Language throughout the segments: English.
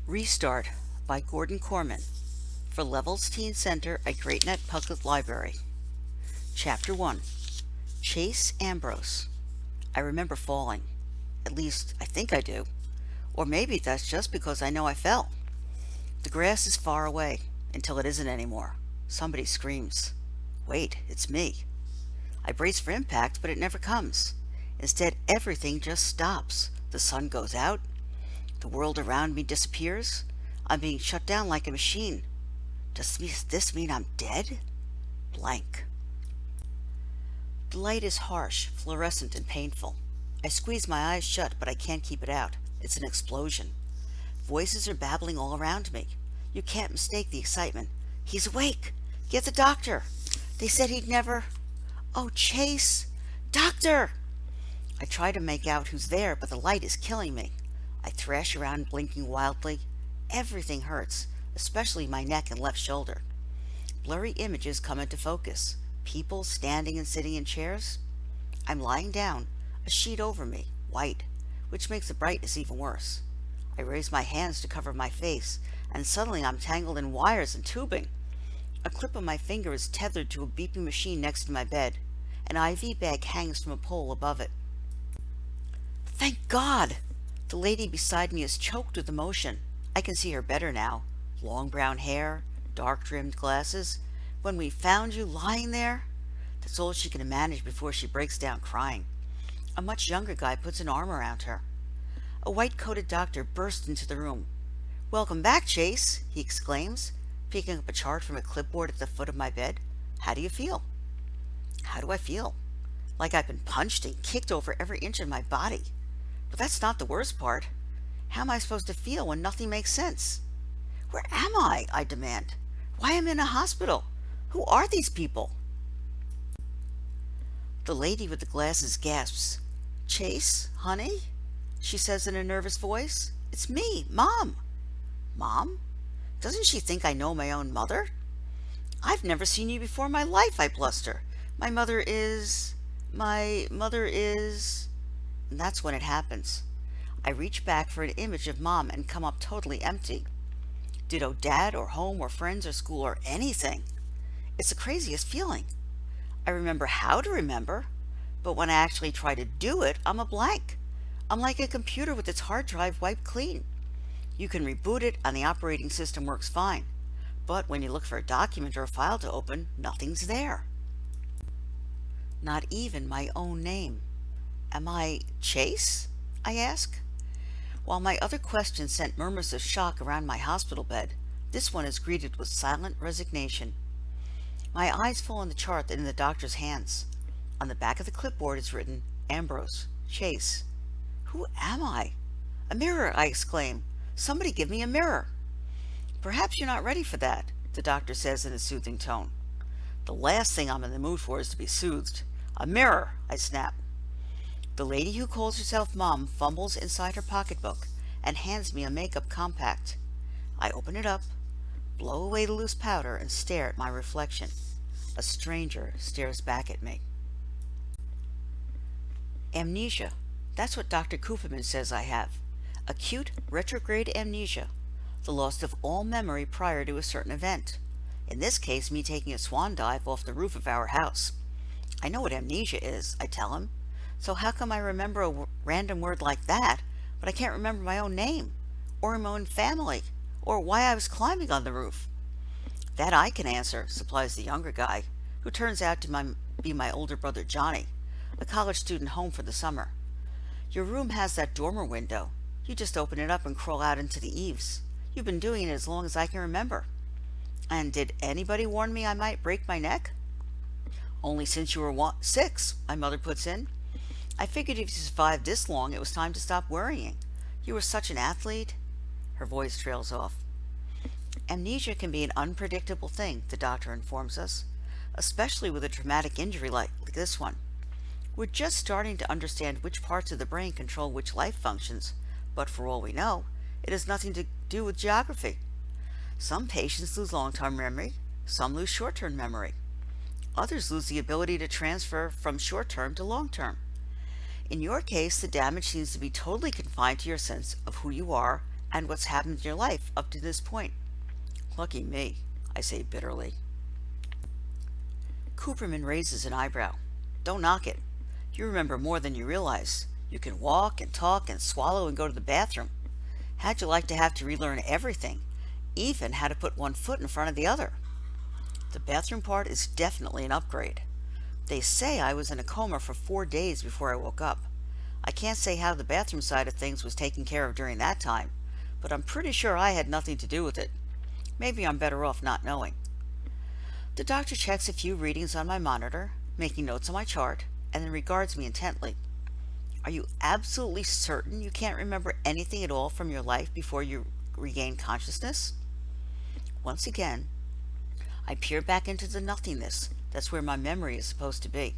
Restart by Gordon Korman for Levels Teen Center at Great Neck Public Library. Chapter 1. Chase Ambrose. I remember falling. At least, I think I do. Or maybe that's just because I know I fell. The grass is far away, until it isn't anymore. Somebody screams. Wait, it's me. I brace for impact, but it never comes. Instead, everything just stops. The sun goes out. The world around me disappears. I'm being shut down like a machine. Does this mean I'm dead? Blank. The light is harsh, fluorescent, and painful. I squeeze my eyes shut, but I can't keep it out. It's an explosion. Voices are babbling all around me. You can't mistake the excitement. He's awake! Get the doctor! They said he'd never... Oh, Chase! Doctor! I try to make out who's there, but the light is killing me. I thrash around, blinking wildly. Everything hurts, especially my neck and left shoulder. Blurry images come into focus. People standing and sitting in chairs. I'm lying down, a sheet over me, white, which makes the brightness even worse. I raise my hands to cover my face, and suddenly I'm tangled in wires and tubing. A clip of my finger is tethered to a beeping machine next to my bed. An IV bag hangs from a pole above it. Thank God! The lady beside me is choked with emotion. I can see her better now. Long brown hair, dark-rimmed glasses. When we found you lying there? That's all she can manage before she breaks down crying. A much younger guy puts an arm around her. A white-coated doctor bursts into the room. "Welcome back, Chase," he exclaims, picking up a chart from a clipboard at the foot of my bed. "How do you feel?" How do I feel? Like I've been punched and kicked over every inch of my body. But that's not the worst part. How am I supposed to feel when nothing makes sense? Where am I demand. Why am I in a hospital? Who are these people? The lady with the glasses gasps. "Chase, honey?" she says in a nervous voice. "It's me, Mom." Mom? Doesn't she think I know my own mother? "I've never seen you before in my life," I bluster. My mother is... And that's when it happens. I reach back for an image of Mom and come up totally empty. Ditto Dad or home or friends or school or anything. It's the craziest feeling. I remember how to remember, but when I actually try to do it, I'm a blank. I'm like a computer with its hard drive wiped clean. You can reboot it and the operating system works fine, but when you look for a document or a file to open, nothing's there. Not even my own name. Am I Chase? I ask. While my other questions sent murmurs of shock around my hospital bed, this one is greeted with silent resignation. My eyes fall on the chart in the doctor's hands. On the back of the clipboard is written, Ambrose, Chase. Who am I? "A mirror!" I exclaim. "Somebody give me a mirror." "Perhaps you're not ready for that," the doctor says in a soothing tone. The last thing I'm in the mood for is to be soothed. "A mirror!" I snap. The lady who calls herself Mom fumbles inside her pocketbook and hands me a makeup compact. I open it up, blow away the loose powder, and stare at my reflection. A stranger stares back at me. Amnesia. That's what Dr. Cooperman says I have. Acute retrograde amnesia. The loss of all memory prior to a certain event. In this case, me taking a swan dive off the roof of our house. I know what amnesia is, I tell him. So how come I remember a random word like that, but I can't remember my own name, or my own family, or why I was climbing on the roof? That I can answer, supplies the younger guy, who turns out to be my older brother Johnny, a college student home for the summer. Your room has that dormer window. You just open it up and crawl out into the eaves. You've been doing it as long as I can remember. And did anybody warn me I might break my neck? Only since you were 6, my mother puts in. I figured if you survived this long, it was time to stop worrying. You were such an athlete. Her voice trails off. Amnesia can be an unpredictable thing, the doctor informs us, especially with a traumatic injury like this one. We're just starting to understand which parts of the brain control which life functions, but for all we know, it has nothing to do with geography. Some patients lose long-term memory, some lose short-term memory. Others lose the ability to transfer from short-term to long-term. In your case, the damage seems to be totally confined to your sense of who you are and what's happened in your life up to this point. Lucky me, I say bitterly. Cooperman raises an eyebrow. Don't knock it. You remember more than you realize. You can walk and talk and swallow and go to the bathroom. How'd you like to have to relearn everything, even how to put one foot in front of the other? The bathroom part is definitely an upgrade. They say I was in a coma for 4 days before I woke up. I can't say how the bathroom side of things was taken care of during that time, but I'm pretty sure I had nothing to do with it. Maybe I'm better off not knowing. The doctor checks a few readings on my monitor, making notes on my chart, and then regards me intently. Are you absolutely certain you can't remember anything at all from your life before you regain consciousness? Once again, I peer back into the nothingness. That's where my memory is supposed to be.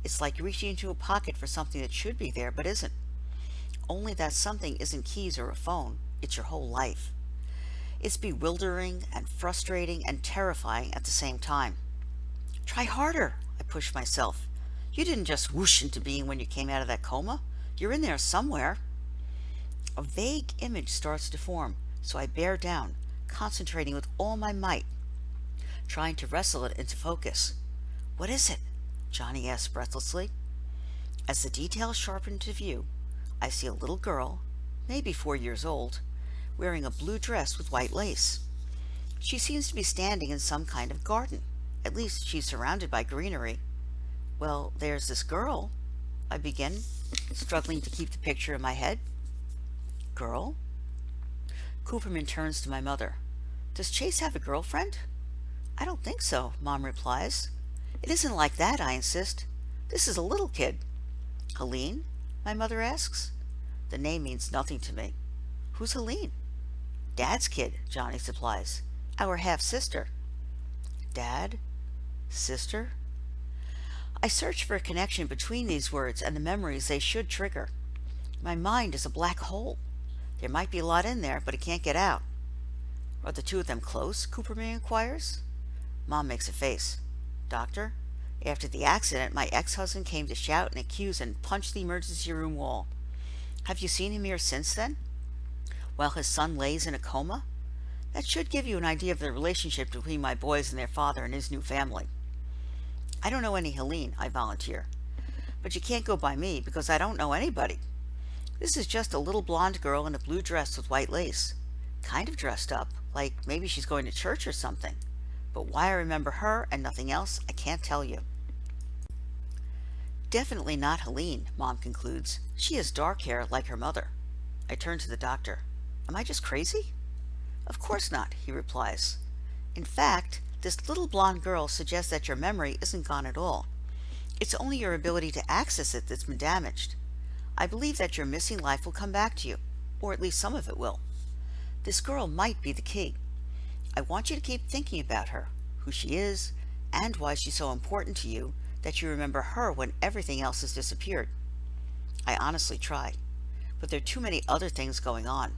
It's like reaching into a pocket for something that should be there but isn't. Only that something isn't keys or a phone, it's your whole life. It's bewildering and frustrating and terrifying at the same time. Try harder, I push myself. You didn't just whoosh into being when you came out of that coma. You're in there somewhere. A vague image starts to form, so I bear down, concentrating with all my might, trying to wrestle it into focus. What is it? Johnny asks breathlessly. As the details sharpen into view, I see a little girl, maybe 4 years old, wearing a blue dress with white lace. She seems to be standing in some kind of garden. At least she's surrounded by greenery. Well, there's this girl, I begin, struggling to keep the picture in my head. Girl? Cooperman turns to my mother. Does Chase have a girlfriend? I don't think so, Mom replies. It isn't like that, I insist. This is a little kid. Helene? My mother asks. The name means nothing to me. Who's Helene? Dad's kid, Johnny supplies. Our half-sister. Dad? Sister? I search for a connection between these words and the memories they should trigger. My mind is a black hole. There might be a lot in there, but it can't get out. Are the two of them close? Cooperman inquires. Mom makes a face. Doctor, after the accident, my ex-husband came to shout and accuse and punch the emergency room wall. Have you seen him here since then? While his son lays in a coma? That should give you an idea of the relationship between my boys and their father and his new family. I don't know any Helene, I volunteer. But you can't go by me because I don't know anybody. This is just a little blonde girl in a blue dress with white lace. Kind of dressed up, like maybe she's going to church or something. But why I remember her and nothing else, I can't tell you. Definitely not Helene, Mom concludes. She has dark hair like her mother. I turn to the doctor. Am I just crazy? Of course not, he replies. In fact, this little blonde girl suggests that your memory isn't gone at all. It's only your ability to access it that's been damaged. I believe that your missing life will come back to you, or at least some of it will. This girl might be the key. I want you to keep thinking about her, who she is, and why she's so important to you that you remember her when everything else has disappeared. I honestly try, but there are too many other things going on.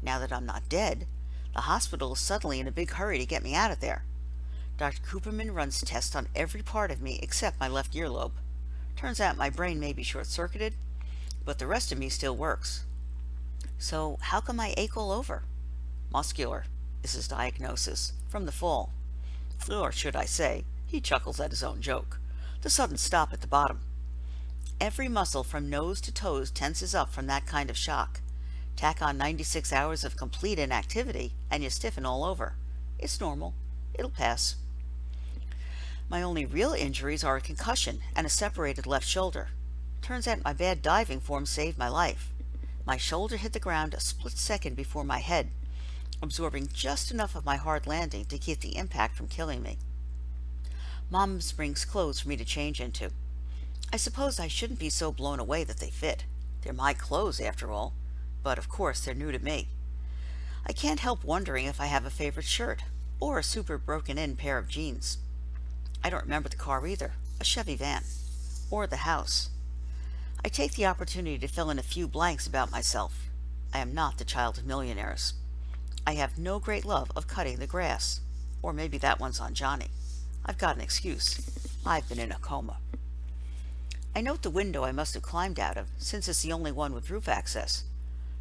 Now that I'm not dead, the hospital is suddenly in a big hurry to get me out of there. Dr. Cooperman runs tests on every part of me except my left earlobe. Turns out my brain may be short-circuited, but the rest of me still works. So how come I ache all over? Muscular is his diagnosis, from the fall. Or should I say, he chuckles at his own joke. The sudden stop at the bottom. Every muscle from nose to toes tenses up from that kind of shock. Tack on 96 hours of complete inactivity, and you stiffen all over. It's normal. It'll pass. My only real injuries are a concussion and a separated left shoulder. Turns out my bad diving form saved my life. My shoulder hit the ground a split second before my head, absorbing just enough of my hard landing to keep the impact from killing me. Mom brings clothes for me to change into. I suppose I shouldn't be so blown away that they fit. They're my clothes, after all, but of course they're new to me. I can't help wondering if I have a favorite shirt, or a super broken-in pair of jeans. I don't remember the car either, a Chevy van, or the house. I take the opportunity to fill in a few blanks about myself. I am not the child of millionaires. I have no great love of cutting the grass. Or maybe that one's on Johnny. I've got an excuse. I've been in a coma. I note the window I must have climbed out of, since it's the only one with roof access.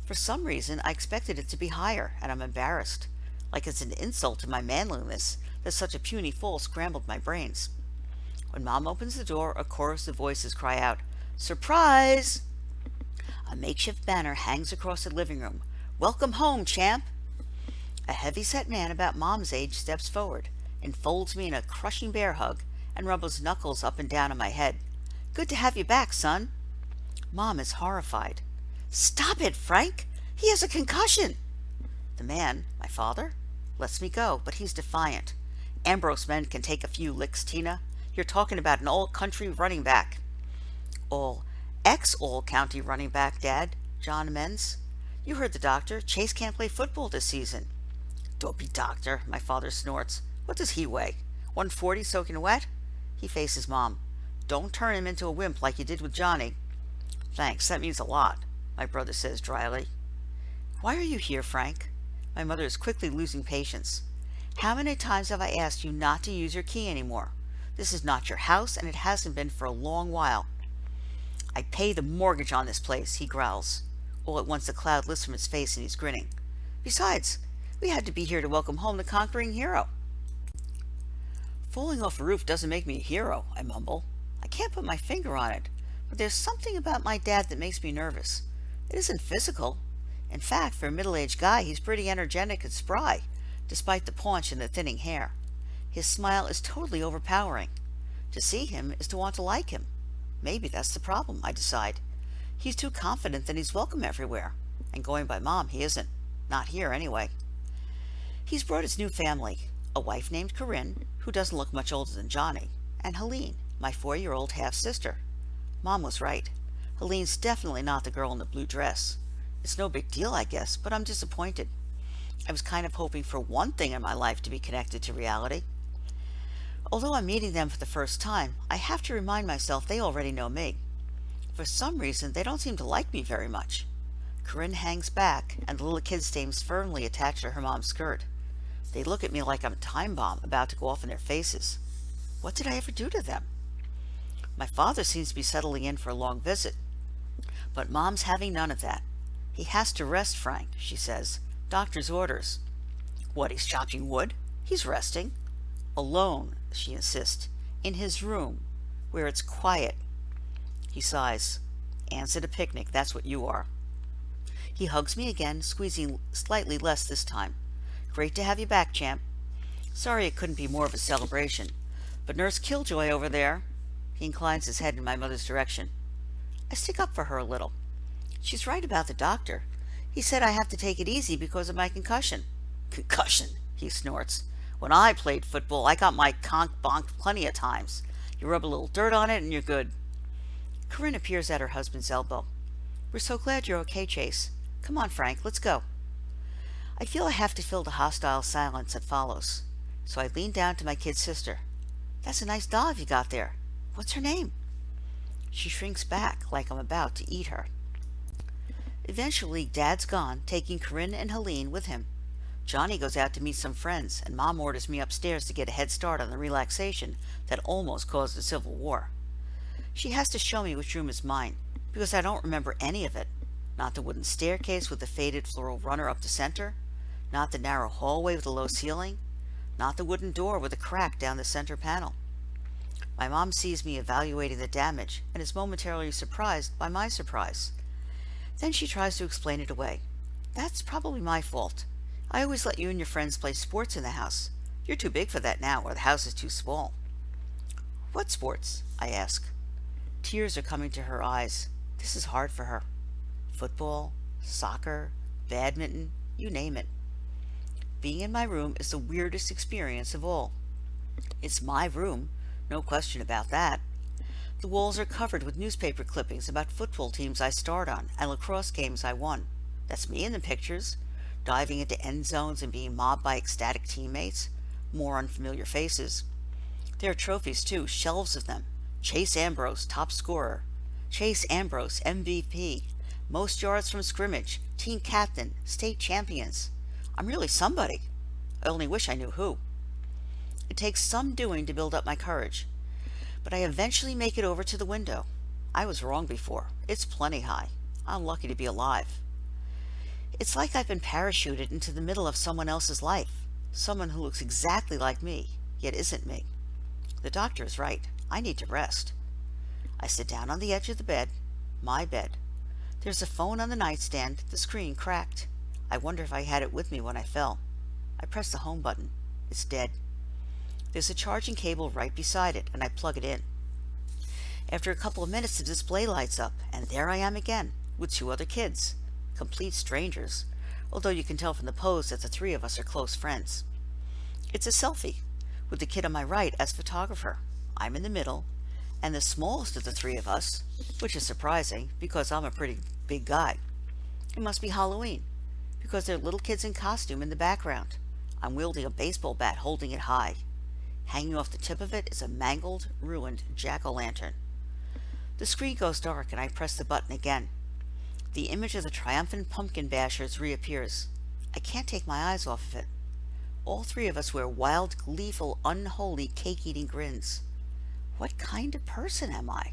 For some reason, I expected it to be higher, and I'm embarrassed. Like it's an insult to my manliness that such a puny fool scrambled my brains. When Mom opens the door, a chorus of voices cry out, "Surprise!" A makeshift banner hangs across the living room. "Welcome home, champ!" A heavy-set man about Mom's age steps forward, enfolds me in a crushing bear hug, and rubs knuckles up and down on my head. "Good to have you back, son." Mom is horrified. "Stop it, Frank! He has a concussion!" The man, my father, lets me go, but he's defiant. "Ambrose men can take a few licks, Tina. You're talking about an all-country running back." "All ex-all-county running back, Dad," John amends. "You heard the doctor. Chase can't play football this season." "Dopey doctor," my father snorts. "What does he weigh? 140 soaking wet?" He faces Mom. "Don't turn him into a wimp like you did with Johnny." "Thanks, that means a lot," my brother says dryly. "Why are you here, Frank?" My mother is quickly losing patience. "How many times have I asked you not to use your key anymore? This is not your house, and it hasn't been for a long while." "I pay the mortgage on this place," he growls. All at once a cloud lifts from his face and he's grinning. "Besides, we had to be here to welcome home the conquering hero." "Falling off a roof doesn't make me a hero," I mumble. I can't put my finger on it, but there's something about my dad that makes me nervous. It isn't physical. In fact, for a middle-aged guy, he's pretty energetic and spry, despite the paunch and the thinning hair. His smile is totally overpowering. To see him is to want to like him. Maybe that's the problem, I decide. He's too confident that he's welcome everywhere. And going by Mom, he isn't. Not here, anyway. He's brought his new family, a wife named Corinne, who doesn't look much older than Johnny, and Helene, my 4-year-old half-sister. Mom was right. Helene's definitely not the girl in the blue dress. It's no big deal, I guess, but I'm disappointed. I was kind of hoping for one thing in my life to be connected to reality. Although I'm meeting them for the first time, I have to remind myself they already know me. For some reason, they don't seem to like me very much. Corinne hangs back, and the little kid stays firmly attached to her mom's skirt. They look at me like I'm a time bomb about to go off in their faces. What did I ever do to them? My father seems to be settling in for a long visit, but Mom's having none of that. "He has to rest, Frank," she says. "Doctor's orders." "What, he's chopping wood?" "He's resting." "Alone," she insists. "In his room, where it's quiet." He sighs. "Ants at a picnic, that's what you are." He hugs me again, squeezing slightly less this time. "Great to have you back, champ. Sorry it couldn't be more of a celebration. But Nurse Killjoy over there—" He inclines his head in my mother's direction. I stick up for her a little. "She's right about the doctor. He said I have to take it easy because of my concussion." "Concussion," he snorts. "When I played football, I got my conch bonked plenty of times. You rub a little dirt on it and you're good." Corinne appears at her husband's elbow. "We're so glad you're okay, Chase. Come on, Frank, let's go." I feel I have to fill the hostile silence that follows, so I lean down to my kid sister. "That's a nice doll you got there. What's her name?" She shrinks back like I'm about to eat her. Eventually, Dad's gone, taking Corinne and Helene with him. Johnny goes out to meet some friends, and Mom orders me upstairs to get a head start on the relaxation that almost caused the Civil War. She has to show me which room is mine, because I don't remember any of it. Not the wooden staircase with the faded floral runner up the center, not the narrow hallway with the low ceiling, not the wooden door with a crack down the center panel. My mom sees me evaluating the damage and is momentarily surprised by my surprise. Then she tries to explain it away. "That's probably my fault. I always let you and your friends play sports in the house. You're too big for that now, or the house is too small." "What sports?" I ask. Tears are coming to her eyes. This is hard for her. Football, soccer, badminton, you name it. Being in my room is the weirdest experience of all. It's my room, no question about that. The walls are covered with newspaper clippings about football teams I starred on and lacrosse games I won. That's me in the pictures, diving into end zones and being mobbed by ecstatic teammates. More unfamiliar faces. There are trophies too, shelves of them. Chase Ambrose, top scorer. Chase Ambrose, MVP. Most yards from scrimmage. Team captain. State champions. I'm really somebody. I only wish I knew who. It takes some doing to build up my courage, but I eventually make it over to the window. I was wrong before. It's plenty high. I'm lucky to be alive. It's like I've been parachuted into the middle of someone else's life, someone who looks exactly like me, yet isn't me. The doctor is right. I need to rest. I sit down on the edge of the bed, my bed. There's a phone on the nightstand, the screen cracked. I wonder if I had it with me when I fell. I press the home button. It's dead. There's a charging cable right beside it, and I plug it in. After a couple of minutes, the display lights up, and there I am again, with two other kids. Complete strangers, although you can tell from the pose that the three of us are close friends. It's a selfie, with the kid on my right as photographer. I'm in the middle, and the smallest of the three of us, which is surprising because I'm a pretty big guy. It must be Halloween, because there are little kids in costume in the background. I'm wielding a baseball bat, holding it high. Hanging off the tip of it is a mangled, ruined jack-o'-lantern. The screen goes dark and I press the button again. The image of the triumphant pumpkin bashers reappears. I can't take my eyes off of it. All three of us wear wild, gleeful, unholy, cake-eating grins. What kind of person am I?